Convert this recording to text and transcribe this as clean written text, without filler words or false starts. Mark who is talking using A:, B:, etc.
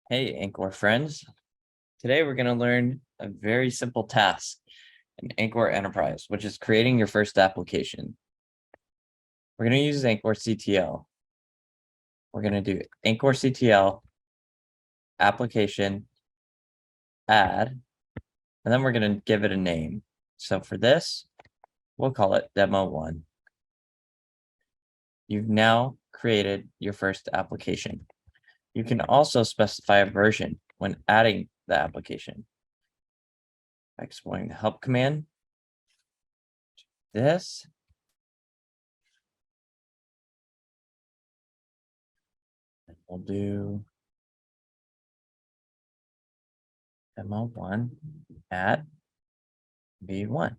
A: Hey, Anchor friends. Today we're going to learn a very simple task in Anchore Enterprise, which is creating your first application. We're going to use Anchore CTL. We're going to do Anchore CTL, application, add, and then we're going to give it a name. So for this, we'll call it Demo 1. You've now created your first application. You can also specify a version when adding the application by exploring the help command. This. We'll do demo 1 at v1.